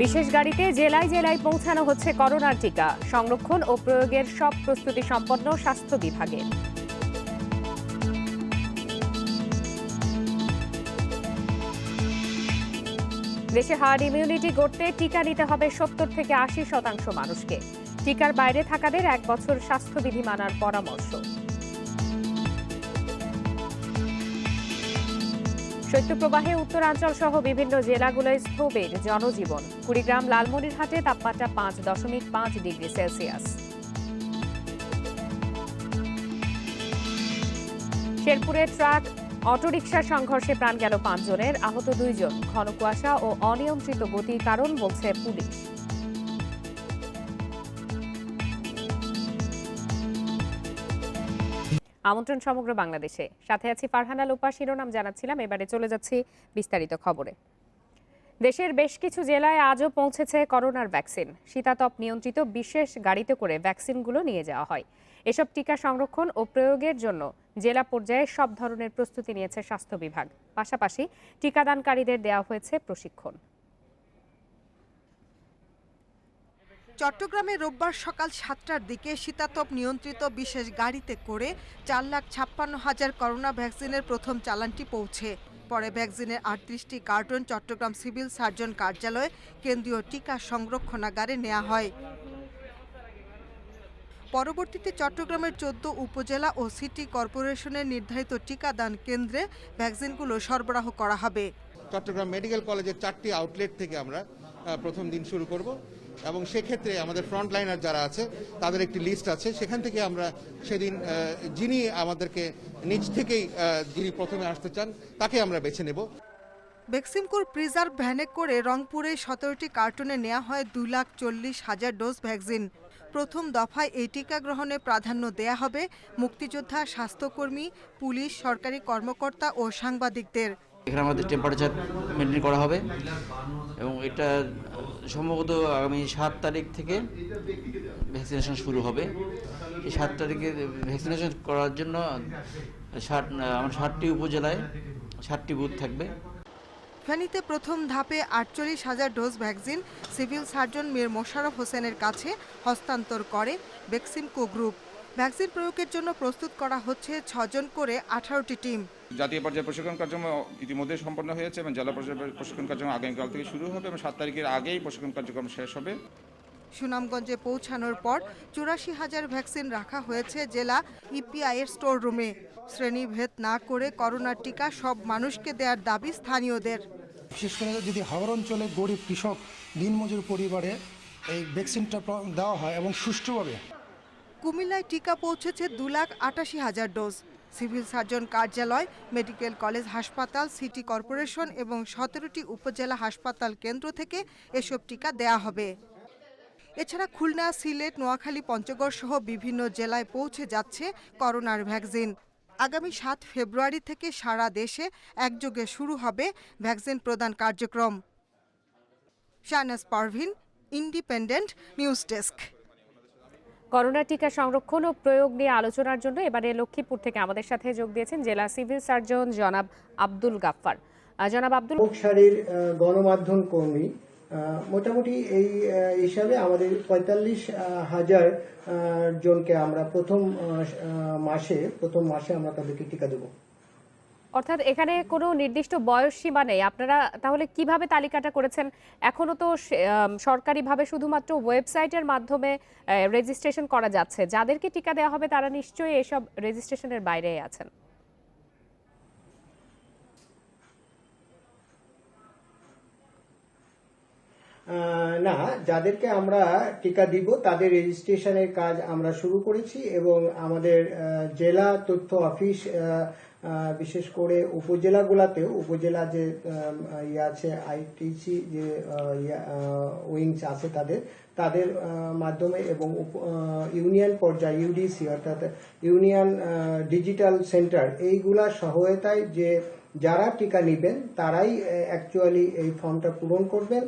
বিশেষ গাড়িতে জেলায় জেলায় পৌঁছানো হচ্ছে করোনার টিকা। সংরক্ষণ ও প্রয়োগের সব প্রস্তুতি সম্পন্ন স্বাস্থ্য বিভাগের। দেশে হার্ড ইমিউনিটি গড়তে টিকা নিতে হবে ৭০ থেকে ৮০% মানুষকে। টিকার বাইরে থাকাদের ১ বছর স্বাস্থ্যবিধি মানার পরামর্শ। শৈত্যপ্রবাহে উত্তরাঞ্চল সহ বিভিন্ন জেলাগুলোয় স্থবির জনজীবন। কুড়িগ্রাম লালমনিরহাটে তাপমাত্রা ৫.৫ ডিগ্রি সেলসিয়াস। শেরপুরে ট্রাক অটোরিকশার সংঘর্ষে প্রাণ গেল ৫ জনের, আহত ২ জন। ঘন কুয়াশা ও অনিয়ন্ত্রিত গতির কারণ বলছে পুলিশ। আমন্ত্রণ সমগ্র বাংলাদেশে, সাথে আছি ফারহানা লোপা। শিরোনাম জানাচ্ছিলাম, এবারে চলে যাচ্ছি বিস্তারিত খবরে। দেশের বেশ কিছু জেলায় আজও পৌঁছেছে করোনার ভ্যাকসিন। শীতাতপ নিয়ন্ত্রিত বিশেষ গাড়িতে করে ভ্যাকসিনগুলো নিয়ে যাওয়া হয়। এসব টিকা সংরক্ষণ ও প্রয়োগের জন্য জেলা পর্যায়ে সব ধরনের প্রস্তুতি নিয়েছে স্বাস্থ্য বিভাগ। পাশাপাশি টিকাদানকারীদের দেওয়া হয়েছে প্রশিক্ষণ। চট্টগ্রামে রোববার সকাল ৭টার দিকে শীতাতপ নিয়ন্ত্রিত বিশেষ গাড়িতে করে ৪,৫৬,০০০ করোনা ভ্যাকসিনের প্রথম চালানটি পৌঁছে। পরে ভ্যাকসিনের ৩৮টি কার্টন চট্টগ্রাম সিভিল সার্জন কার্যালয়ে কেন্দ্রীয় টিকা সংরক্ষণাগারে নেওয়া হয়। পরবর্তীতে চট্টগ্রামের ১৪ উপজেলা ও সিটি কর্পোরেশনের নির্ধারিত টিকাদান কেন্দ্রে ভ্যাকসিনগুলো সরবরাহ করা হবে। চট্টগ্রাম মেডিকেল কলেজের 4টি আউটলেট থেকে আমরা প্রথম দিন শুরু করব এবং সেক্ষেত্রে আমাদের ফ্রন্টলাইনার যারা আছে তাদের একটি লিস্ট আছে, সেখান থেকে আমরা সেদিন যিনি আমাদেরকে নিজ থেকেই যিনি প্রথমে আসতে চান তাকে আমরা বেছে নেব। ভ্যাকসিনকোর প্রিজার্ভ ভ্যানে করে রংপুরে 17টি কার্টুনে নেওয়া হয় 2,40,000 ডোজ ভ্যাকসিন। প্রথম দফায় এই টিকা গ্রহণে প্রাধান্য দেয়া হবে মুক্তিযোদ্ধা, স্বাস্থ্যকর্মী, পুলিশ, সরকারি কর্মকর্তা ও সাংবাদিকদের। এখানে আমাদের টেম্পারেচার মেনটেন করা হবে এবং এটা সম্ভবত আগামী ৭ তারিখ থেকে ভ্যাকসিনেশন শুরু হবে। এই ৭ তারিখে ভ্যাকসিনেশন করার জন্য আমার ৬০টি উপজেলায় ৬০টি বুথ থাকবে। ফেনীতে প্রথম ধাপে ৪৮,০০০ dose vaccine civil surgeon Mir Mosharraf হোসেনের কাছে হস্তান্তর করে ভ্যাকসিনকো গ্রুপ। ভ্যাকসিন প্রয়োগের জন্য প্রস্তুত করা হচ্ছে ৬ জন করে ১৮টি টিম। জাতীয় পর্যায়ে প্রশিক্ষণ কার্যক্রম ইতিমধ্যে সম্পন্ন হয়েছে এবং জেলা পর্যায়ে প্রশিক্ষণ কার্যক্রম আগামীকাল থেকে শুরু হবে এবং ৭ তারিখের আগেই প্রশিক্ষণ কার্যক্রম শেষ হবে। সুনামগঞ্জে পৌঁছানোর পর ৮৪,০০০ ভ্যাকসিন রাখা হয়েছে জেলা ইপিআই এর স্টোর রুমে। শ্রেণীভেদ না করে করোনার টিকা সব মানুষকে দেওয়ার দাবি স্থানীয়দের। বিশেষ করে যদি হাওড় অঞ্চলে গরিব কৃষক, দিনমজুর পরিবারে এই ভ্যাকসিনটা দেওয়া হয় এবং সুষ্ঠুভাবে। কুমিল্লায় টিকা পৌঁছেছে 2,88,000 ডোজ। সিভিল সার্জন কার্যালয়, মেডিকেল কলেজ হাসপাতাল, সিটি কর্পোরেশন এবং 17টি উপজেলা হাসপাতাল কেন্দ্র থেকে এসব টিকা দেয়া হবে। এছাড়া খুলনা, সিলেট, নোয়াখালী, পঞ্চগড় সহ বিভিন্ন জেলায় পৌঁছে যাচ্ছে করোনার ভ্যাকসিন। আগামী ৭ ফেব্রুয়ারি থেকে সারা দেশে একযোগে শুরু হবে ভ্যাকসিন প্রদান কার্যক্রম। Shahnaz Parvin, independent news desk. Corona টিকা সংরক্ষণ ও প্রয়োগ নিয়ে আলোচনার জন্য এবারে লক্ষ্মীপুর থেকে আমাদের সাথে যোগ দিয়েছেন জেলা সিভিল সার্জন জনাব আব্দুল গাফফার। জনাব আব্দুল, সারির গণমাধ্যম কর্মী মোটামুটি এই হিসাবে আমাদের ৪৫,০০০ জনকে আমরা প্রথম মাসে আমরা তাদেরকে টিকা দেব। অর্থাৎ এখানে কোনো নির্দিষ্ট বয়স সীমা নেই। আপনারা তাহলে কিভাবে তালিকাটা করেছেন? এখনো তো সরকারিভাবে শুধুমাত্র ওয়েবসাইটের মাধ্যমে রেজিস্ট্রেশন করা যাচ্ছে। যাদেরকে টিকা দেওয়া হবে তারা নিশ্চয়ই এসব রেজিস্ট্রেশনের বাইরেই আছেন। না, যাদেরকে আমরা টিকা দিব তাদের রেজিস্ট্রেশনের কাজ আমরা শুরু করেছি এবং আমাদের জেলা তথ্য অফিস বিশেষ করে উপজেলা যে আছে আইটিসি যে উইংস আছে তাদের মাধ্যমে এবং ইউনিয়ন পর্যায়ে ইউডিসি অর্থাৎ ইউনিয়ন ডিজিটাল সেন্টার এইগুলা সহায়তায় যে যারা টিকা নেবেন তারাই অ্যাকচুয়ালি এই ফর্মটা পূরণ করবেন।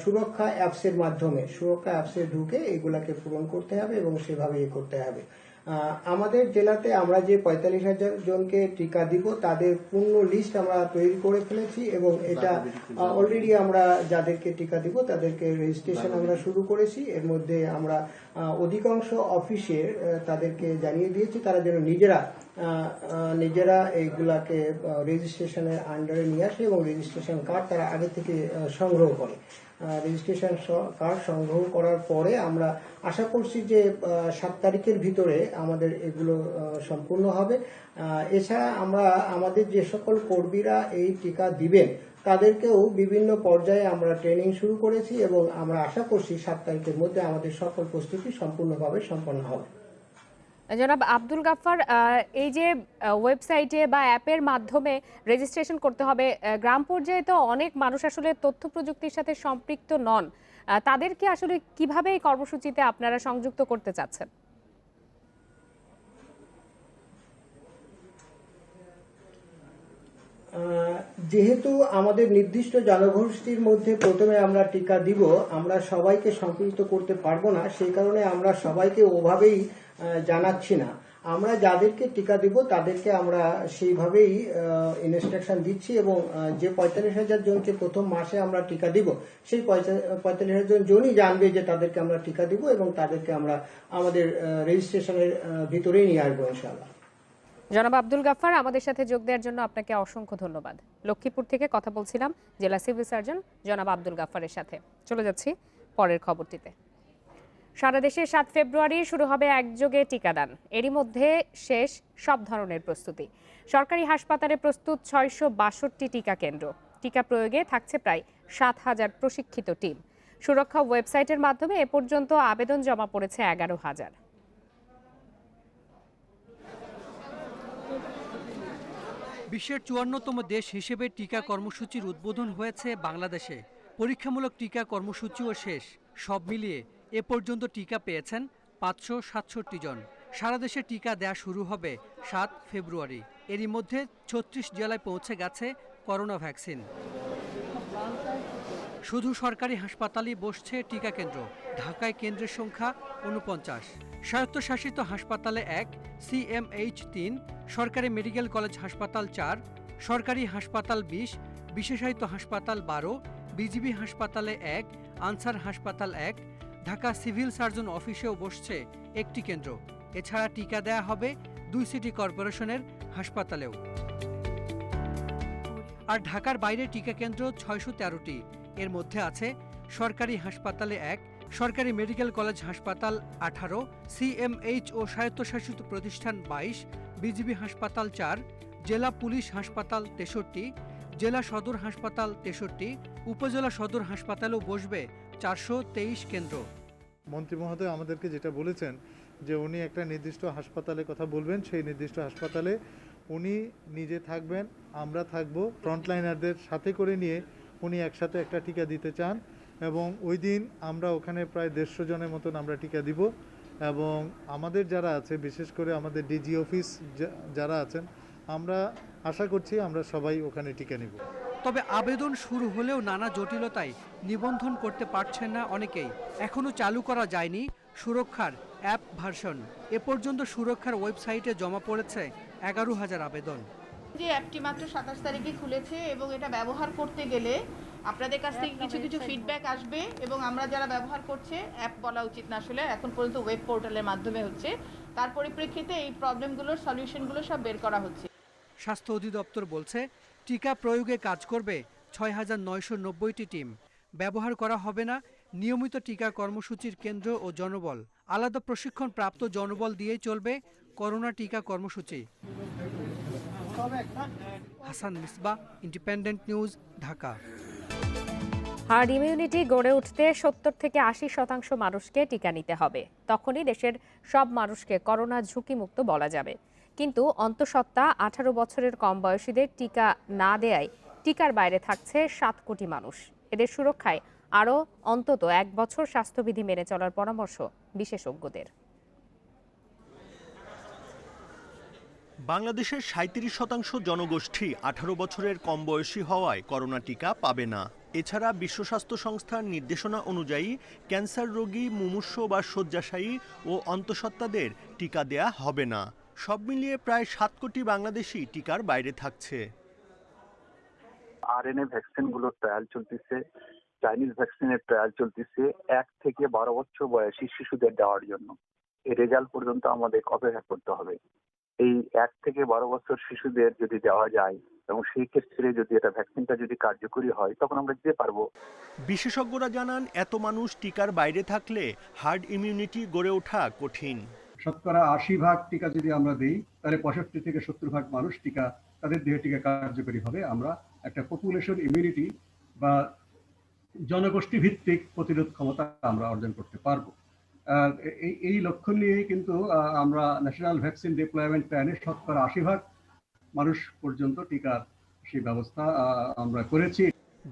সুরক্ষা অ্যাপসের মাধ্যমে সুরক্ষা অ্যাপসে ঢুকে এগুলাকে পূরণ করতে হবে এবং সেভাবে করতে হবে। আমাদের জেলাতে আমরা যে 45,000 জনকে টিকা দিব তাদের পূর্ণ লিস্ট আমরা তৈরি করে ফেলেছি এবং এটা অলরেডি আমরা যাদেরকে টিকা দিব তাদেরকে রেজিস্ট্রেশন আমরা শুরু করেছি। এর মধ্যে আমরা অধিকাংশ অফিসে তাদেরকে জানিয়ে দিয়েছি তারা যেন নিজেরা এইগুলাকে রেজিস্ট্রেশনের আন্ডারে নিয়ে আসে এবং রেজিস্ট্রেশন কার্ড তারা আগে থেকে সংগ্রহ করে। রেজিস্ট্রেশন কার্ড সংগ্রহ করার পরে আমরা আশা করছি যে 7 তারিখের ভিতরে আমাদের এগুলো সম্পূর্ণ হবে। এছাড়া আমরা আমাদের যে সকল কর্মীরা এই টিকা দিবেন তাদেরকেও বিভিন্ন পর্যায়ে আমরা ট্রেনিং শুরু করেছি এবং আমরা আশা করছি 7 তারিখের মধ্যে আমাদের সকল প্রস্তুতি সম্পূর্ণভাবে সম্পন্ন হবে। জনাব আব্দুল গাফফার, এই যে ওয়েবসাইটে বা অ্যাপের মাধ্যমে রেজিস্ট্রেশন করতে হবে, গ্রাম পর্যায়ে তো অনেক মানুষ আসলে তথ্য প্রযুক্তির সাথে সম্পৃক্ত নন, তাদেরকে আসলে কিভাবে এই কর্মসূচিতে আপনারা সংযুক্ত করতে চাচ্ছেন? যেহেতু আমাদের নির্দিষ্ট জনগোষ্ঠীর মধ্যে প্রথমে আমরা টিকা দিব, আমরা সবাইকে সম্পৃক্ত করতে পারবো না, সেই কারণে আমরা সবাইকে ওভাবেই জানাচ্ছি না। আমরা যাদেরকে টিকা দিব তাদেরকে আমরা সেইভাবেই ইনস্ট্রাকশন দিচ্ছি এবং যে 45,000 জনকে প্রথম মাসে আমরা টিকা দিব সেই 45,000 জনই জানবে যে তাদেরকে আমরা টিকা দিব এবং তাদেরকে আমরা আমাদের রেজিস্ট্রেশনের ভিতরেই নিয়ে আসবো ইনশাআল্লাহ। জনাব আব্দুল গাফফার, আমাদের সাথে যোগ দেওয়ার জন্য আপনাকে অসংখ্য ধন্যবাদ। লক্ষ্মীপুর থেকে কথা বলছিলাম জেলা সিভিল সার্জন জনাব আব্দুল গাফফারের সাথে। চলে যাচ্ছি পরের খবরটিতে। সারা দেশে 7 ফেব্রুয়ারি শুরু হবে একযোগে টিকাদান। এরই মধ্যে শেষ সব ধরনের প্রস্তুতি। সরকারি হাসপাতালে প্রস্তুত 662টি টিকা কেন্দ্র। টিকা প্রয়োগে থাকছে প্রায় 7,000 প্রশিক্ষিত টিম। সুরক্ষা ওয়েবসাইটের মাধ্যমে এ পর্যন্ত আবেদন জমা পড়েছে 11,000। বিশ্বের 54তম দেশ হিসেবে টিকা কর্মসূচির উদ্বোধন হয়েছে বাংলাদেশে। পরীক্ষামূলক টিকা কর্মসূচিও শেষ। সব মিলিয়ে এ পর্যন্ত টিকা পেয়েছেন 567 জন। সারা দেশে টিকা দেয়া শুরু হবে 7 ফেব্রুয়ারি। এরই মধ্যে 36 জেলায় পৌঁছে গেছে করোনা ভ্যাকসিন। শুধু সরকারি হাসপাতালেই বসছে টিকা কেন্দ্র। ঢাকায় কেন্দ্রের সংখ্যা 49, স্বায়ত্তশাসিত হাসপাতালে 1, CMH 3, সরকারি মেডিকেল কলেজ হাসপাতাল 4, সরকারি হাসপাতাল 20, বিশেষায়িত হাসপাতাল 12, বিজিবি হাসপাতালে 1, আনসার হাসপাতাল 1, ঢাকা সিভিল সার্জন অফিসেও বসছে একটি কেন্দ্র। এছাড়া টিকা দেয়া হবে 2 সিটি কর্পোরেশনের হাসপাতালেও। আর ঢাকার বাইরে টিকা কেন্দ্র 613টি। এর মধ্যে আছে সরকারি হাসপাতালে 1, সরকারি মেডিকেল কলেজ হাসপাতাল 18, CMH ও স্বায়ত্তশাসিত প্রতিষ্ঠান 22, বিজিবি হাসপাতাল 4, জেলা পুলিশ হাসপাতাল 63, জেলা সদর হাসপাতাল 63, উপজেলা সদর হাসপাতালেও বসবে 423 কেন্দ্র। মন্ত্রী মহোদয় আমাদেরকে যেটা বলেছেন যে উনি একটা নির্দিষ্ট হাসপাতালে কথা বলবেন, সেই নির্দিষ্ট হাসপাতালে উনি নিজে থাকবেন, আমরা থাকবো, ফ্রন্টলাইনারদের সাথে করে নিয়ে উনি একসাথে একটা টিকা দিতে চান এবং ওই দিন আমরা ওখানে প্রায় 150 জনের মতন আমরা টিকা দিব এবং আমাদের যারা আছে বিশেষ করে আমাদের ডিজি অফিস যারা আছেন আমরা আশা করছি আমরা সবাই ওখানে টিকা নিব। তবে আবেদন শুরু হলেও নানা জটিলতায় নিবন্ধন করতে পারছেন না অনেকেই। এখনো চালু করা যায়নি সুরক্ষার অ্যাপ ভার্সন। এ পর্যন্ত সুরক্ষার ওয়েবসাইটে জমা পড়েছে 11,000 আবেদন। যে অ্যাপটি মাত্র 27 তারিখে খুলেছে এবং এটা ব্যবহার করতে গেলে আপনাদের কাছ থেকে কিছু কিছু ফিডব্যাক আসবে এবং আমরা যারা ব্যবহার করছে অ্যাপ বলা উচিত না, আসলে এখন পর্যন্ত ওয়েব পোর্টালের মাধ্যমে হচ্ছে, তার পরিপ্রেক্ষিতে এই প্রবলেমগুলোর সলিউশনগুলো সব বের করা হচ্ছে। স্বাস্থ্য অধিদপ্তর বলছে টিকা প্রয়োগে কাজ করবে 6,990টি টিম। ব্যবহার করা হবে না নিয়মিত টিকা কর্মসূচির কেন্দ্র ও জনবল। আলাদা প্রশিক্ষণ প্রাপ্ত জনবল দিয়েই চলবে করোনা টিকা কর্মসূচি। Hasan Misbah, independent news, Dhaka. Hard immunity গড়ে উঠতে 70 থেকে 80% মানুষকে টিকা নিতে হবে। তখনই দেশের সব মানুষকে করোনা ঝুঁকিমুক্ত বলা যাবে। কিন্তু অন্তঃসত্ত্বা 18 বছরের কম বয়সীদের টিকা না দেয়ায় টিকার বাইরে থাকছে 7 কোটি মানুষ। এদের সুরক্ষায় আরও অন্তত 1 বছর স্বাস্থ্যবিধি মেনে চলার পরামর্শ বিশেষজ্ঞদের। বাংলাদেশের 37% জনগোষ্ঠী 18 বছরের কম বয়সী হওয়ায় করোনা টিকা পাবে না। এছাড়া বিশ্ব স্বাস্থ্য সংস্থার নির্দেশনা অনুযায়ী ক্যান্সার রোগী, মুমূর্ষ বা শয্যাশায়ী ও অন্তঃসত্ত্বাদের টিকা দেয়া হবে না। সব মিলিয়ে প্রায় 7 কোটি বাংলাদেশি টিকার বাইরে থাকছে। আরএনএ ভ্যাকসিনগুলোর ট্রায়াল চলতেছে, চাইনিজ ভ্যাকসিনের ট্রায়াল চলতেছে 1 থেকে 12 বছর বয়সী শিশুদের দেওয়ার জন্য। এই রেজাল্ট পর্যন্ত আমাদের অপেক্ষা করতে হবে। এই 1 থেকে 12 বছর শিশুদের যদি দেওয়া যায় এবং সেই ক্ষেত্রে যদি এটা ভ্যাকসিনটা যদি কার্যকরী হয় তখন আমরা দিতে পারবো। বিশেষজ্ঞরা জানান, এত মানুষ টিকার বাইরে থাকলে হার্ড ইমিউনিটি গড়ে ওঠা কঠিন। শতকরা 80% টিকা যদি আমরা দিই তাহলে 65 থেকে 70% মানুষ টিকা তাদের দেহে টিকা কার্যকরী হবে। আমরা একটা পপুলেশন ইমিউনিটি বা জনগোষ্ঠী ভিত্তিক প্রতিরোধ ক্ষমতা আমরা অর্জন করতে পারবো। এই লক্ষ্য নিয়েই কিন্তু আমরা ন্যাশনাল ভ্যাকসিন ডিপ্লয়মেন্ট প্ল্যানে শতকরা 80% মানুষ পর্যন্ত টিকার সেই ব্যবস্থা আমরা করেছি।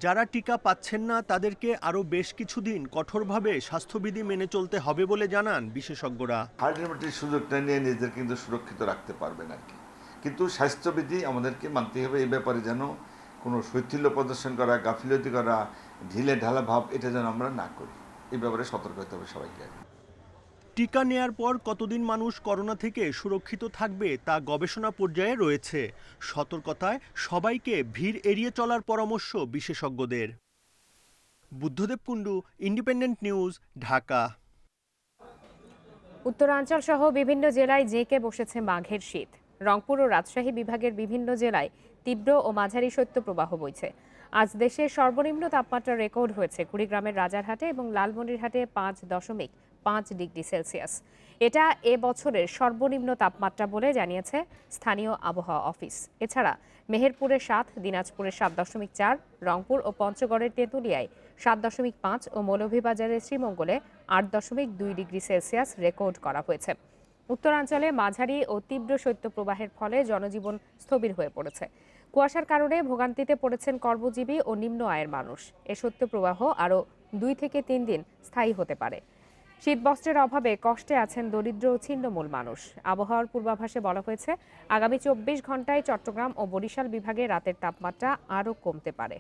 যারা টিকা পাচ্ছেন না তাদেরকে আরো বেশ কিছুদিন কঠোরভাবে স্বাস্থ্যবিধি মেনে চলতে হবে বলে জানান বিশেষজ্ঞরা। হার্ড ইমিউনিটির সুযোগটা নিয়ে নিজেদের কিন্তু সুরক্ষিত রাখতে পারবেন আর কি, কিন্তু স্বাস্থ্যবিধি আমাদেরকে মানতে হবে। এই ব্যাপারে যেন কোনো শৈথিল্য প্রদর্শন করা, গাফিলতি করা, ঢিলে ঢালা ভাব এটা যেন আমরা না করি। এই ব্যাপারে সতর্ক হতে হবে সবাইকে। টিকা নেয়ার পর কতদিন মানুষ করোনা থেকে সুরক্ষিত থাকবে তা গবেষণা পর্যায়ে রয়েছে। সতর্কতায় সবাইকে ভিড় এড়িয়ে চলার পরামর্শ বিশেষজ্ঞদের। Buddhadeb Kundu, independent news, Dhaka. উত্তরাঞ্চল সহ বিভিন্ন জেলায় জেঁকে বসেছে মাঘের শীত। রংপুর ও রাজশাহী বিভাগের বিভিন্ন জেলায় তীব্র ও মাঝারি শৈত্যপ্রবাহ বইছে। আজ দেশের সর্বনিম্ন তাপমাত্রা রেকর্ড হয়েছে কুড়িগ্রামের রাজারহাটে এবং লালমনিরহাটে 5.5 ডিগ্রি সেলসিয়াস। এটা এ বছরের সর্বনিম্ন তাপমাত্রা বলে জানিয়েছে স্থানীয় আবহাওয়া অফিস। এছাড়া মেহেরপুরে 7, দিনাজপুরে 7.4, রংপুর ও পঞ্চগড়ের তেঁতুলিয়ায় 7.5 ও মৌলভীবাজারের শ্রীমঙ্গলে 8.2 ডিগ্রি সেলসিয়াস রেকর্ড করা হয়েছে। উত্তরাঞ্চলে মাঝারি ও তীব্র শৈত্যপ্রবাহের ফলে জনজীবন স্থবির হয়ে পড়েছে। কুয়াশার কারণে ভোগান্তিতে পড়েছেন কর্মজীবী ও নিম্ন আয়ের মানুষ। এ শৈত্যপ্রবাহ আরও 2 থেকে 3 দিন স্থায়ী হতে পারে। শীতবস্ত্রের অভাবে কষ্টে আছেন দরিদ্র ও ছিন্নমূল মানুষ। আবহাওয়ার পূর্বাভাসে বলা হয়েছে, আগামী 24 ঘন্টায় চট্টগ্রাম ও বরিশাল বিভাগে রাতের তাপমাত্রা আরও কমতে পারে।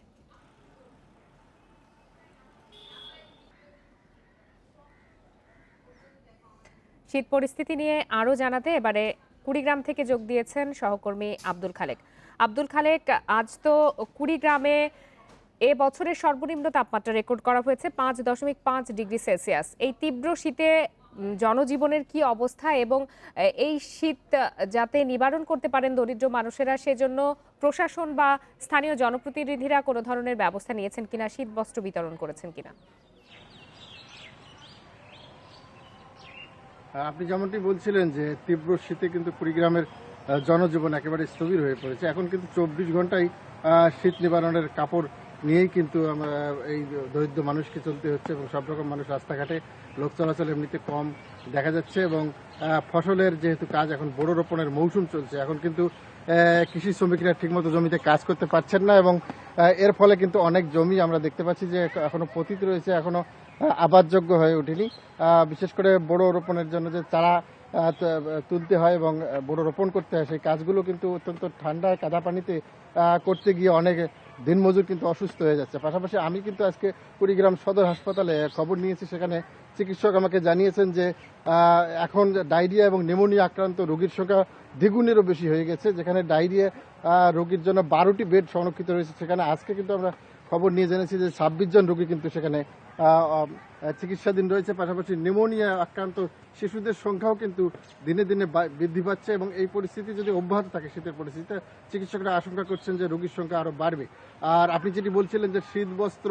শীত পরিস্থিতি নিয়ে আরও জানাতে এবারে কুড়িগ্রাম থেকে যোগ দিয়েছেন সহকর্মী আব্দুল খালেক। আব্দুল খালেক, আজ তো কুড়িগ্রামে এ বছরের সর্বনিম্ন তাপমাত্রা রেকর্ড করা হয়েছে 5.5 ডিগ্রি সেলসিয়াস। এই তীব্র শীতে জনজীবনের কি অবস্থা এবং এই শীত যাতে নিবারণ করতে পারেন দরিদ্র মানুষেরা, সেজন্য প্রশাসন বা স্থানীয় জনপ্রতিনিধিরা কোনো ধরনের ব্যবস্থা নিয়েছেন কিনা, শীত বস্ত্র বিতরণ করেছেন কিনা? আপনি যেমনটি বলছিলেন যে তীব্র শীতে কিন্তু কুড়িগ্রামের জনজীবন একেবারে স্থবির হয়ে পড়েছে। এখন কিন্তু 24 ঘন্টায় শীত নিবারণের কাপড় নিয়েই কিন্তু এই দরিদ্র মানুষকে চলতে হচ্ছে এবং সব রকম মানুষ রাস্তাঘাটে লোক চলাচল এমনিতে কম দেখা যাচ্ছে এবং ফসলের যেহেতু কাজ এখন বোরো রোপণের মৌসুম চলছে, এখন কিন্তু কৃষি শ্রমিকরা ঠিকমতো জমিতে কাজ করতে পারছেন না এবং এর ফলে কিন্তু অনেক জমি আমরা দেখতে পাচ্ছি যে এখনো পতিত রয়েছে, এখনো আবাদযোগ্য হয়ে ওঠেনি। বিশেষ করে বোরো রোপণের জন্য যে চারা তুলতে হয় এবং বোরো রোপণ করতে হয়, সেই কাজগুলো কিন্তু অত্যন্ত ঠান্ডায় কাদা পানিতে করতে গিয়ে অনেক দিনমজুর কিন্তু অসুস্থ হয়ে যাচ্ছে। পাশাপাশি আমি কিন্তু আজকে কুড়িগ্রাম সদর হাসপাতালে খবর নিয়েছি, সেখানে চিকিৎসক আমাকে জানিয়েছেন যে এখন ডায়রিয়া এবং নিউমোনিয়া আক্রান্ত রোগীর সংখ্যা দ্বিগুণেরও বেশি হয়ে গেছে। যেখানে ডায়রিয়া রোগীর জন্য 12টি বেড সংরক্ষিত রয়েছে, সেখানে আজকে কিন্তু আমরা খবর নিয়ে জেনেছি যে 26 জন রোগী কিন্তু সেখানে চিকিৎসাধীন রয়েছে। পাশাপাশি নিউমোনিয়া আক্রান্ত শিশুদের সংখ্যাও কিন্তু দিনে দিনে বৃদ্ধি পাচ্ছে এবং এই পরিস্থিতি যদি অব্যাহত থাকে, শীতের পরিস্থিতিতে চিকিৎসকরা আশঙ্কা করছেন যে রোগীর সংখ্যা আরও বাড়বে। আর আপনি যেটি বলছিলেন যে শীত বস্ত্র,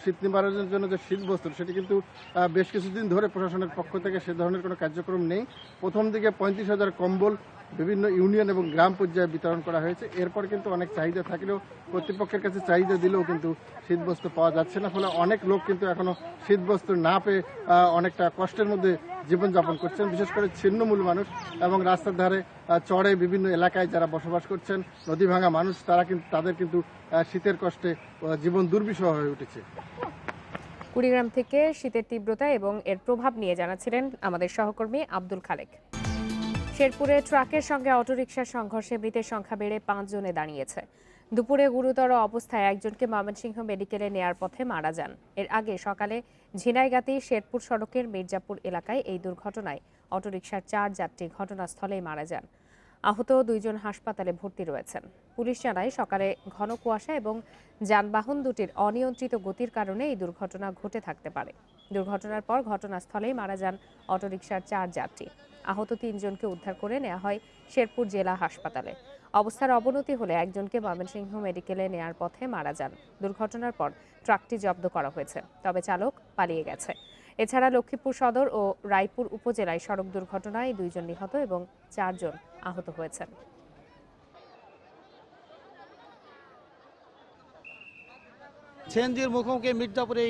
শীত নিবারণের জন্য যে শীত বস্ত্র, সেটি কিন্তু বেশ কিছুদিন ধরে প্রশাসনের পক্ষ থেকে সে ধরনের কোনো কার্যক্রম নেই। প্রথম দিকে 35,000 কম্বল বিভিন্ন ইউনিয়ন এবং গ্রাম পর্যায়ে বিতরণ করা হয়েছে। এরপর কিন্তু অনেক চাহিদা থাকলেও কর্তৃপক্ষের কাছে চাহিদা দিলেও কিন্তু শীতবস্ত্র পাওয়া যাচ্ছে না, ফলে অনেক লোক কিন্তু এখনো শীতবস্ত্র না পেয়ে অনেকটা কষ্টের মধ্যে জীবনযাপন করছেন। বিশেষ করে ছিন্নমূল মানুষ এবং রাস্তার ধারে চড়ে বিভিন্ন এলাকায় যারা বসবাস করছেন, নদী ভাঙা মানুষ, তাদের কিন্তু শীতের কষ্টে জীবন দুর্বিষহ হয়ে উঠেছে। কুড়িগ্রাম থেকে শীতের তীব্রতা এবং এর প্রভাব নিয়ে জানাচ্ছিলেন আমাদের সহকর্মী আব্দুল খালেক। শেরপুরে ট্রাকের সঙ্গে অটোরিকশার সংঘর্ষে মৃতের সংখ্যা বেড়ে 5 জনে দাঁড়িয়েছে। দুপুরে গুরুতর অবস্থায় একজনকে ময়মনসিংহ মেডিকেলে নেয়ার পথে মারা যান। এর আগে সকালে ঝিনাইগাতি শেরপুর সড়কের মির্জাপুর এলাকায় এই দুর্ঘটনায় অটোরিকশার 4 যাত্রী ঘটনাস্থলেই মারা যান। আহত 2 জন হাসপাতালে ভর্তি রয়েছেন। পুলিশ জানায় সকালে ঘন কুয়াশা এবং যানবাহন দুটির অনিয়ন্ত্রিত গতির কারণে এই দুর্ঘটনা ঘটে থাকতে পারে। দুর্ঘটনার পর ঘটনাস্থলেই মারা যান অটোরিকশার 4 যাত্রী। আহত 3 জনকে উদ্ধার করে নেওয়া হয় শেরপুর জেলা হাসপাতালে। অবস্থার অবনতি হলে একজনকে ময়মনসিংহ মেডিকেলে নেয়ার পথে মারা যান। দুর্ঘটনার পর ট্রাকটি জব্দ করা হয়েছে, তবে চালক পালিয়ে গেছে। এছাড়া লক্ষ্মীপুর সদর ও রায়পুর উপজেলায় সড়ক দুর্ঘটনায় 2 জন নিহত এবং 4 জন আহত হয়েছেন। সিএনজির মুখোমুখি মির্জাপুরে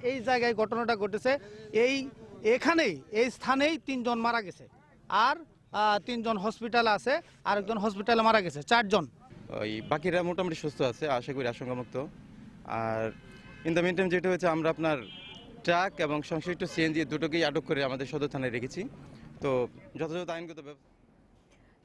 এই জায়গায় ঘটনাটা ঘটেছে। এখানেই এই স্থানেই 3 জন মারা গেছে, আর 3 জন হসপিটালে আছে, আরেকজন হসপিটালে মারা গেছে, 4 জন। ওই বাকিরা মোটামুটি সুস্থ আছে, আশা করি আশঙ্কামুক্ত। আর ইন দ্য মিনটাইম যেটা হচ্ছে, আমরা আপনার ট্রাক এবং সংশ্লিষ্ট সিএনজি দুটোকেই আটক করে আমাদের সদর থানায় রেখেছি। তো যথাযথ আইনগত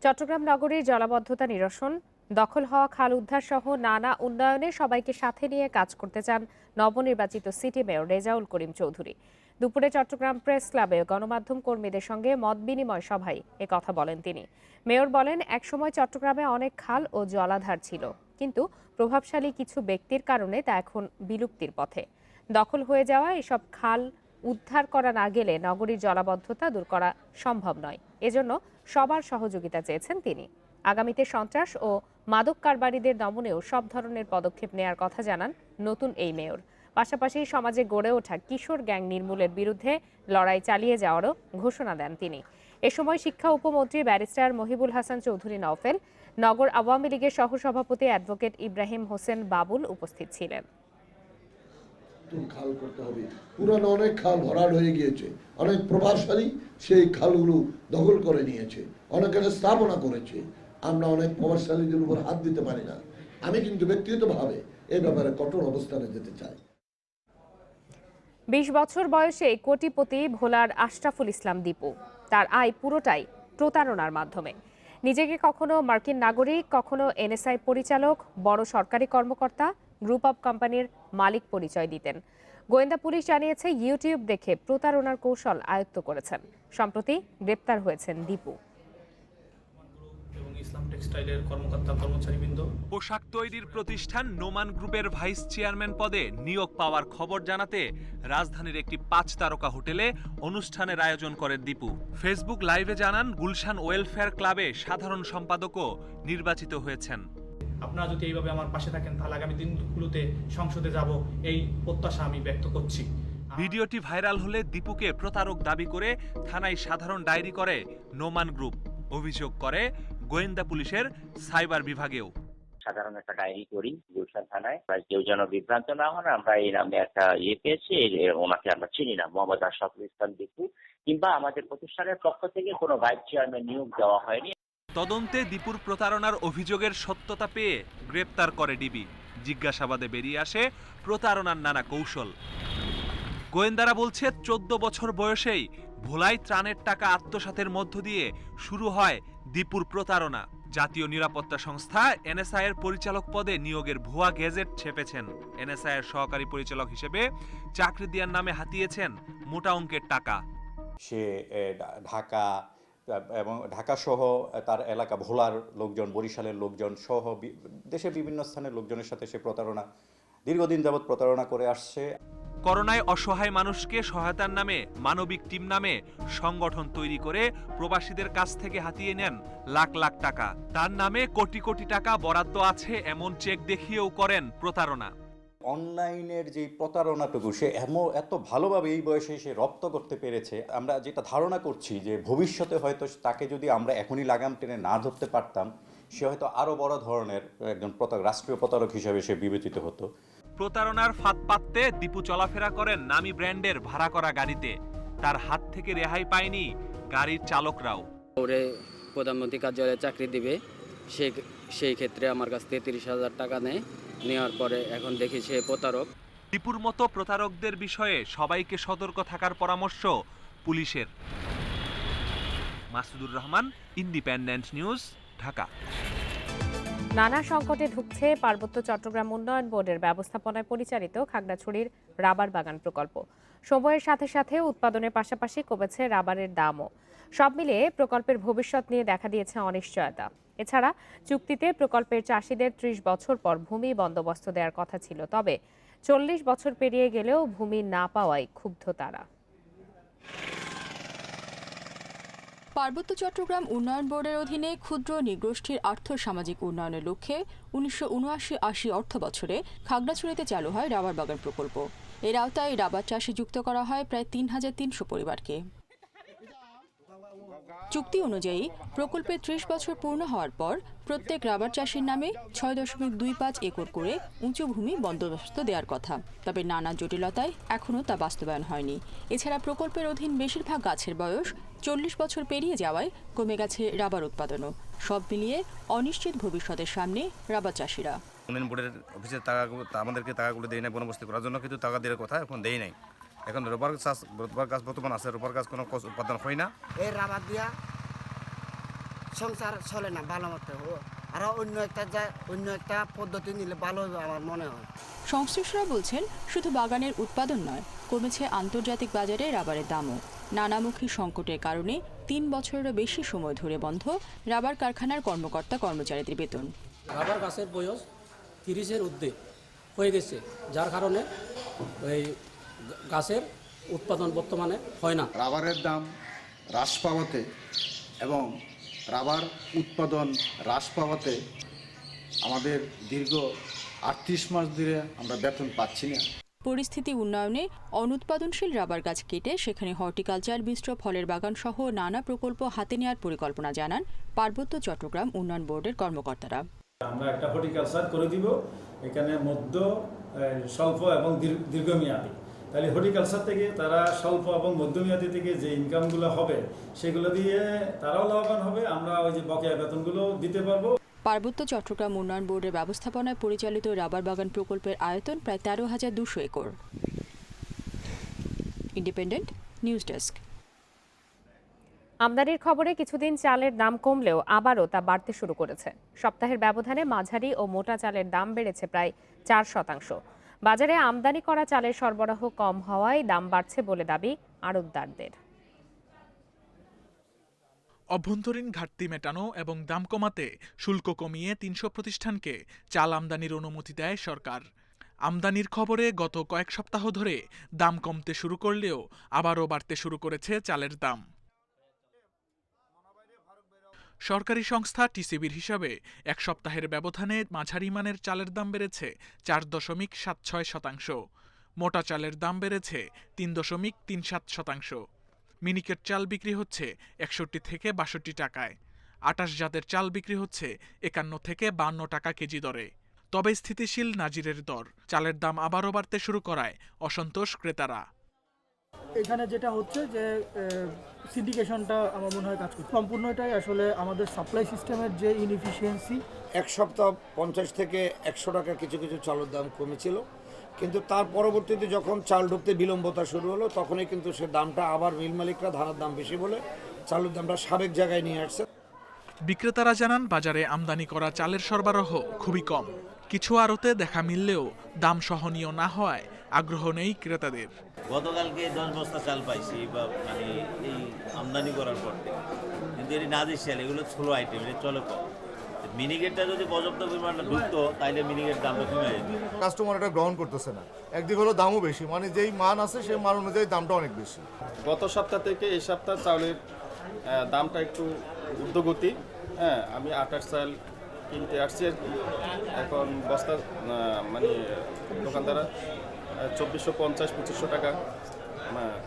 চট্টগ্রাম নগরীর জলাবদ্ধতা নিরসন, দখল হওয়া খাল উদ্ধার সহ নানা উন্নয়নে সবাইকে সাথে নিয়ে কাজ করতে চান নবনির্বাচিত সিটি মেয়র রেজাউল করিম চৌধুরী। দুপুরে চট্টগ্রাম প্রেস ক্লাবে গণমাধ্যম কর্মীদের সঙ্গে মত বিনিময় সভায় কথা বলেন তিনি। মেয়র বলেন, একসময় চট্টগ্রামে অনেক খাল ও জলাধার ছিল, কিন্তু প্রভাবশালী কিছু ব্যক্তির কারণে তা এখন বিলুপ্তির পথে। দখল হয়ে যাওয়া এসব খাল উদ্ধার করা না গেলে নগরীর জলাবদ্ধতা দূর করা সম্ভব নয়। এজন্য সবার সহযোগিতা চেয়েছেন তিনি। আগামীতে সন্ত্রাস ও মাদক কারবারিদের দমনেও সব ধরনের পদক্ষেপ নেয়ার কথা জানান নতুন এই মেয়র। পাশাপাশি সমাজে গড়ে ওঠা কিশোর গ্যাং নির্মূলের বিরুদ্ধে লড়াই চালিয়ে যাওয়ারও ঘোষণা দেন তিনি। এ সময় শিক্ষা উপমন্ত্রী ব্যারিস্টার মহিবুল হাসান চৌধুরী নওফেল, নগর আওয়ামী লীগের সহসভাপতি অ্যাডভোকেট ইব্রাহিম হোসেন বাবুল উপস্থিত ছিলেন। খাল করতে হবে, পুরানো অনেক খাল ভরাট হয়ে গিয়েছে, অনেক প্রভাবশালী সেই খালগুলো দখল করে নিয়েছে, অনেকের স্থাপনা করেছে। আমরা অনেক প্রভাবশালীদের উপর হাত দিতে পারি না। আমি কিন্তু ব্যক্তিগতভাবে এই ব্যাপারে কঠোর অবস্থানে যেতে চাই। 20 বছর বয়সে কোটিপতি ভোলার আশরাফুল ইসলাম দীপু। তার আয় পুরোটাই প্রতারণার মাধ্যমে। নিজেকে কখনো মার্কিন নাগরিক, কখনো এনএসআই পরিচালক, বড় সরকারি কর্মকর্তা, গ্রুপ অব কোম্পানির মালিক পরিচয় দিতেন। গোয়েন্দা পুলিশ জানিয়েছে, ইউটিউব দেখে প্রতারণার কৌশল আয়ত্ত করেছেন। সম্প্রতি গ্রেপ্তার হয়েছেন দীপু। পোশাক তৈরির প্রতিষ্ঠান নোমান গ্রুপের ভাইস চেয়ারম্যান পদে নিয়োগ পাওয়ার খবর জানাতে রাজধানীর একটি 5 তারকা হোটেলে অনুষ্ঠানের আয়োজন করেন দীপু। ফেসবুক লাইভে জানান, গুলশান ওয়েলফেয়ার ক্লাবে সাধারণ সম্পাদকও নির্বাচিত হয়েছেন। আপনারা যদি এইভাবে আমার পাশে থাকেন, তাহলে আগামী দিনগুলোতে সংসদে যাব, এই প্রত্যাশা আমি ব্যক্ত করছি। ভিডিওটি ভাইরাল হলে দীপুকে প্রতারক দাবি করে থানায় সাধারণ ডায়েরি করে নোমান গ্রুপ। অভিযোগ করে গোয়েন্দা পুলিশের সাইবার বিভাগেও। সাধারণ একটা ডায়েরি করি গুলশান থানায়, কেউ যেন বিভ্রান্ত না হন। আমরা এই নামে একটা পেয়েছি, ওনাকে আমরা চিনি না, মোহাম্মদ আশরাফুল ইসলাম দীপু, কিংবা আমাদের প্রতিষ্ঠানের পক্ষ থেকে কোনো ভাইস চেয়ারম্যান নিয়োগ দেওয়া হয়নি। তদন্তে দীপুর প্রতারণার অভিযোগের সত্যতা পেয়ে গ্রেপ্তার করে ডিবি। জিজ্ঞাসাবাদে বেরিয়ে আসে প্রতারণার নানা কৌশল। গোয়েন্দারা বলছে, 14 বছর বয়সেই ভোলায় ত্রাণের টাকা আত্মসাতের মধ্য দিয়ে শুরু হয় দীপুর প্রতারণা। জাতীয় নিরাপত্তা সংস্থা এনএসআই এর পরিচালক পদে নিয়োগের ভুয়া গেজেট ছেপেছেন। এনএসআই এর সহকারী পরিচালক হিসেবে চাকরি দেওয়ার নামে হাতিয়েছেন মোটা অঙ্কের টাকা। সে ঢাকা এবং ঢাকা সহ তার এলাকা, ভোলার লোকজন, বরিশালের লোকজন সহ দেশের বিভিন্ন স্থানের লোকজনের সাথে সে দীর্ঘদিন যাবৎ প্রতারণা করে আসছে। করোনায় অসহায় মানুষকে সহায়তার নামে মানবিক টিম নামে সংগঠন তৈরি করে প্রবাসীদের কাছ থেকে হাতিয়ে নেন লাখ লাখ টাকা। তার নামে কোটি কোটি টাকা বরাদ্দ আছে এমন চেক দেখিয়েও করেন প্রতারণা। অনলাইনের যে প্রতারণাটুকু সে এত ভালোভাবে এই বয়সে সে রপ্ত করতে পেরেছে। আমরা যেটা ধারণা করছি যে ভবিষ্যতে হয়তো তাকে যদি আমরা এখনই লাগাম টেনে না ধরতে পারতাম, সে হয়তো আরো বড় ধরনের একজন রাষ্ট্রীয় প্রতারক হিসেবে সে বিবেচিত হতো। প্রতারণার ফাঁদ পাততে দীপু চলাফেরা করেন নামি ব্র্যান্ডের ভাড়া করা গাড়িতে। তার হাত থেকে রেহাই পায়নি গাড়ির চালকরাও। ওরে প্রধানমন্ত্রী কার্যালয়ে চাকরি দিবে, সেই ক্ষেত্রে আমার কাছ থেকে 30,000 টাকা নেওয়ার পরে এখন দেখি সে প্রতারক। দীপুর মতো প্রতারকদের বিষয়ে সবাইকে সতর্ক থাকার পরামর্শ পুলিশের। Masudur Rahman, independent news, Dhaka. নানা সংকটে ঢুকছে পার্বত্য চট্টগ্রাম উন্নয়ন বোর্ডের ব্যবস্থাপনায় পরিচালিত খাগড়াছড়ির রাবার বাগান প্রকল্প। সময়ের সাথে সাথে উৎপাদনের পাশাপাশি কমেছে রাবারের দামও। সব মিলিয়ে প্রকল্পের ভবিষ্যৎ নিয়ে দেখা দিয়েছে অনিশ্চয়তা। এছাড়া চুক্তিতে প্রকল্পের চাষিদের ৩০ বছর পর ভূমি বন্দোবস্ত দেওয়ার কথা ছিল, তবে ৪০ বছর পেরিয়ে গেলেও ভূমি না পাওয়ায় ক্ষুব্ধ তারা। পার্বত্য চট্টগ্রাম উন্নয়ন বোর্ডের অধীনে ক্ষুদ্র নৃগোষ্ঠীর আর্থ সামাজিক উন্নয়নের লক্ষ্যে ১৯৭৯-৮০ অর্থ বছরে খাগড়াছড়িতে চালু হয় রাবার বাগান প্রকল্প। এর আওতায় রাবার চাষে যুক্ত করা হয় প্রায় ৩৩০০ পরিবারকে। চুক্তি অনুযায়ী প্রকল্পের ৩০ বছর পূর্ণ হওয়ার পর প্রত্যেক রাবার চাষির নামে ৬.২৫ একর করে উঁচু ভূমি বন্দোবস্ত দেওয়ার কথা, তবে নানা জটিলতায় এখনও তা বাস্তবায়ন হয়নি। এছাড়া প্রকল্পের অধীন বেশিরভাগ গাছের বয়স ৪০ বছর পেরিয়ে যাওয়ায় কমে গেছে রাবার উৎপাদনও। সব মিলিয়ে অনিশ্চিত ভবিষ্যতের সামনে রাবার চাষিরা। উন্নয়ন বোর্ডের অফিসে আমাদেরকে টাকাগুলো দেয় নাই, বন্দোবস্ত করার জন্য কিন্তু টাকা দেওয়ার কথা এখন দেয় নাই। এখন রবার গাছ বর্তমান আছে, রবার গাছ কোনো উৎপাদন হয় না। এই রাবার দিয়া সংসার চলে না ভালো মতো, আর অন্য একটা পদ্ধতি নিলে ভালো হবে আমার মনে হয়। সংশ্লিষ্টরা বলছেন, শুধু বাগানের উৎপাদন নয়, কমেছে আন্তর্জাতিক বাজারে রাবারের দামও। নানামুখী সংকটের কারণে ৩ বছরেরও বেশি সময় ধরে বন্ধ রাবার কারখানার কর্মকর্তা কর্মচারীদের বেতন। রাবার গাছের বয়স ৩০-এর ঊর্ধ্বে হয়ে গেছে, যার কারণে এই গাছের উৎপাদন বর্তমানে হয় না। রাবারের দাম হ্রাস পাওয়াতে এবং রাবার উৎপাদন হ্রাস পাওয়াতে আমাদের দীর্ঘ ৩৮ মাস ধরে আমরা বেতন পাচ্ছি না। পরিস্থিতি উন্নয়নে অনুৎপাদনশীল রাবার গাছ কেটে সেখানে হর্টিকালচার, মিশ্র ফলের বাগান সহ নানা প্রকল্প হাতে নেওয়ার পরিকল্পনা জানান পার্বত্য চট্টগ্রাম উন্নয়ন বোর্ডের কর্মকর্তারা। আমরা একটা হর্টিকালচার করে দিব, এখানে মধ্য, স্বল্প এবং দীর্ঘমেয়াদী। তাহলে হর্টিকালচার থেকে তারা স্বল্প এবং মধ্যমেয়াদী থেকে যে ইনকামগুলো হবে সেগুলো দিয়ে তারাও লাভবান হবে, আমরা ওই যে বকেয়া বেতনগুলো দিতে পারবো। পার্বত্য চট্টগ্রাম উন্নয়ন বোর্ডের ব্যবস্থাপনায় পরিচালিত রাবার বাগান প্রকল্পের আয়তন প্রায় ১৩,২০০ একর। Independent news desk. আমদানির খবরে কিছুদিন চালের দাম কমলেও আবারও তা বাড়তে শুরু করেছে। সপ্তাহের ব্যবধানে মাঝারি ও মোটা চালের দাম বেড়েছে প্রায় ৪%। বাজারে আমদানি করা চালের সরবরাহ কম হওয়ায় দাম বাড়ছে বলে দাবি আড়তদারদের। অভ্যন্তরীণ ঘাটতি মেটানো এবং দাম কমাতে শুল্ক কমিয়ে ৩০০ প্রতিষ্ঠানকে চাল আমদানির অনুমতি দেয় সরকার। আমদানির খবরে গত কয়েক সপ্তাহ ধরে দাম কমতে শুরু করলেও আবারও বাড়তে শুরু করেছে চালের দাম। সরকারি সংস্থা টিসিবির হিসাবে এক সপ্তাহের ব্যবধানে মাঝারি মানের চালের দাম বেড়েছে ৪.৭৬%, মোটা চালের দাম বেড়েছে ৩.৩৭%। মিনিকেট চাল বিক্রি হচ্ছে ৬১ থেকে ৬২ টাকায়, ২৮ জাতের চাল বিক্রি হচ্ছে ৫১ থেকে ৫২ টাকা কেজি দরে। তবে স্থিতিশীল নাজিরের দর, চালের দাম আবারও বাড়তে শুরু করায় অসন্তোষ ক্রেতারা। এখানে যেটা হচ্ছে যে সিন্ডিকেশনটা আমার মনে হয় কাজ করছে সম্পূর্ণ। এটাই আসলে আমাদের সাপ্লাই সিস্টেমের যে ইনএফিসিয়েন্সি। এক সপ্তাহ ৫০ থেকে ১০০ টাকা কিছু কিছু চালের দাম কমেছিল, কিন্তু তার পরবর্তীতে যখন চাল ঢুকতে বিলম্বতা শুরু হলো তখনই কিন্তু সে দামটা আবার মিল মালিকরা ধানের দাম বেশি বলে চালের দামটা সাবেক জায়গায় নিয়ে আসছে। বিক্রেতারা জানান, বাজারে আমদানি করা চালের সরবরাহ খুবই কম। কিছু আড়তে দেখা মিললেও দাম সহনীয় না হওয়ায় আগ্রহ নেই ক্রেতাদের। গতকালকে 10 বস্তা চাল পাইছি, বা মানে এই আমদানি করার পর, কিন্তু এটি নাজির চাল, এগুলো ছোলো আইটেম, এটা চলে কম। মিনিকেটটা যদি পর্যাপ্ত পরিমাণে ঢুকতো তাহলে মিনিকেট দামটা কমে যেত। কাস্টমার এটা গ্রহণ করতেছে না, একদিক হলো দামও বেশি, মানে যেই মান আছে সেই মান অনুযায়ী দামটা অনেক বেশি। গত সপ্তাহ থেকে এই সপ্তাহ চাউলের দামটা একটু ঊর্ধ্বগতি। হ্যাঁ, আমি ২৮ চাল কিনতে আসছি আর কি, এখন বস্তা মানে দোকানদাররা ২৪৫০-২৫০০ টাকা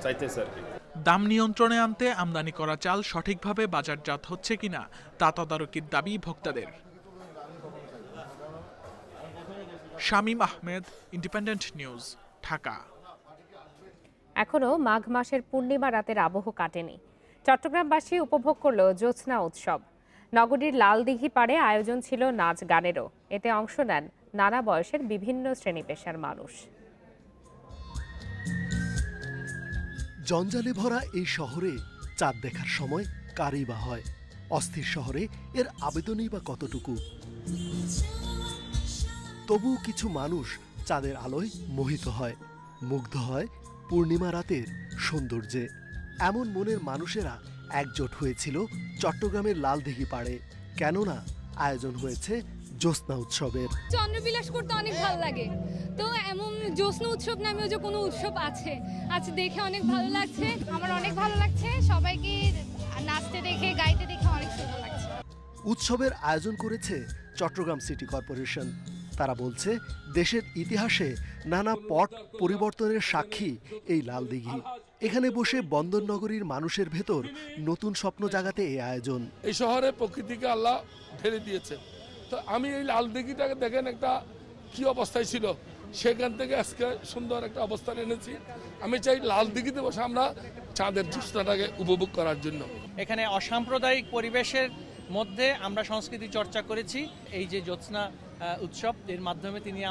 চাইতেছে আর কি। দাম নিয়ন্ত্রণে আনতে আমদানি করা চাল সঠিকভাবে বাজারজাত হচ্ছে কিনা তা তদারকির দাবি ভোক্তাদের। Shamim Ahmed, independent news, Dhaka. এখনো মাঘ মাসের পূর্ণিমা রাতের আবহ কাটেনি। চট্টগ্রামবাসী উপভোগ করল জ্যোৎস্না উৎসব। নগরীর লালদিঘি পাড়ে আয়োজন ছিল নাচ গানেরও। এতে অংশ নেন নানা বয়সের বিভিন্ন শ্রেণী পেশার মানুষ। জঞ্জালে ভরা এই শহরে চাঁদ দেখার সময় কারই বা হয়? অস্থির শহরে এর আবেদনই বা কতটুকু? তবুও কিছু মানুষ চাঁদের আলোয় মোহিত হয়, মুগ্ধ হয় পূর্ণিমা রাতের সৌন্দর্যে। এমন মনের মানুষেরা একজোট হয়েছিল চট্টগ্রামের লালদিঘি পাড়ে, কেননা আয়োজন হয়েছে জ্যোৎস্না উৎসবের। চন্দ্রবিলাস করতে অনেক ভালো লাগে, তো এমন জ্যোৎস্না উৎসব নামেও যে কোনো উৎসব আছে, আজ দেখে অনেক ভালো লাগছে। আমার অনেক ভালো লাগছে, সবাইকে নাচতে দেখে গাইতে দেখে অনেক সুন্দর লাগছে। উৎসবের আয়োজন করেছে চট্টগ্রাম সিটি কর্পোরেশন। তারা বলছে দেশের ইতিহাসে নানা পট পরিবর্তনের সাক্ষী এই লালদিঘি। এখানে বসে বন্দরনগরীর মানুষের ভেতর নতুন স্বপ্ন জাগাতে এই আয়োজন। এই শহরে প্রকৃতিকে আল্লাহ ঢেলে দিয়েছে, তো আমি এই লালদিঘিটাকে দেখেন একটা কি অবস্থায় ছিল, সেখান থেকে আজকে সুন্দর একটা অবস্থান এনেছি। আমি চাই লালদিঘিতে বসে আমরা চাঁদের জ্যোৎস্নাটাকে উপভোগ করার জন্য। এখানে অসাম্প্রদায়িক পরিবেশের মধ্যে আমরা সংস্কৃতি চর্চা করেছি। এই যে জ্যোৎস্না উৎসব, এর মাধ্যমে তিনি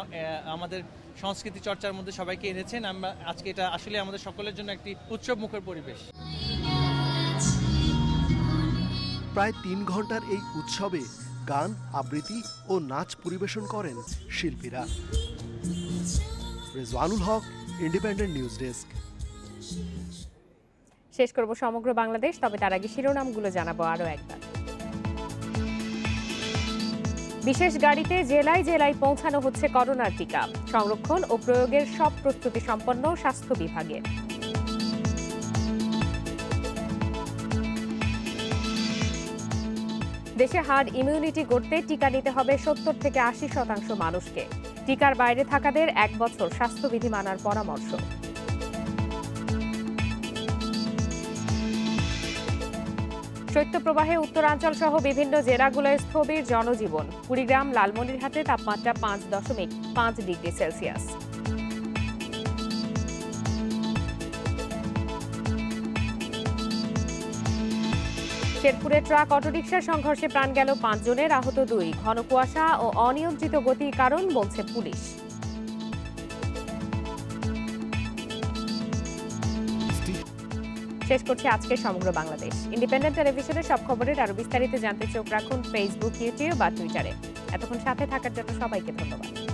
আমাদের সংস্কৃতি চর্চার মধ্যে সবাইকে এনেছেন। আমরা আজকে এটা আসলে আমাদের সকলের জন্য একটি উৎসব মুখর পরিবেশ। প্রায় 3 ঘন্টার এই উৎসবে গান, আবৃত্তি ও নাচ পরিবেশন করেন শিল্পীরা। রেজওয়ানুল হক, ইন্ডিপেন্ডেন্ট নিউজ ডেস্ক। শেষ করব সমগ্র বাংলাদেশ, তবে তার আগে শিরোনামগুলো জানাবো আরও একবার। বিশেষ গাড়িতে জেলায় জেলায় পৌঁছানো হচ্ছে করোনার টিকা। সংরক্ষণ ও প্রয়োগের সব প্রস্তুতি সম্পন্ন স্বাস্থ্য বিভাগে। দেশে হার্ড ইমিউনিটি গড়তে টিকা নিতে হবে 70 থেকে 80% মানুষকে। টিকার বাইরে থাকাদের 1 বছর স্বাস্থ্যবিধি মানার পরামর্শ। শৈত্যপ্রবাহে উত্তরাঞ্চল সহ বিভিন্ন জেলাগুলোয় স্থবির জনজীবন। কুড়িগ্রাম, লালমনিরহাটে তাপমাত্রা 5.5 ডিগ্রি সেলসিয়াস। শেরপুরে ট্রাক অটোরিকশার সংঘর্ষে প্রাণ গেল 5 জনের, আহত 2। ঘন কুয়াশা ও অনিয়ন্ত্রিত গতির কারণ বলছে পুলিশ। শেষ করছি আজকের সমগ্র বাংলাদেশ। ইন্ডিপেন্ডেন্ট টেলিভিশনের সব খবরের আরো বিস্তারিত জানতে চোখ রাখুন ফেসবুক, ইউটিউব বা টুইটারে। এতক্ষণ সাথে থাকার জন্য সবাইকে ধন্যবাদ।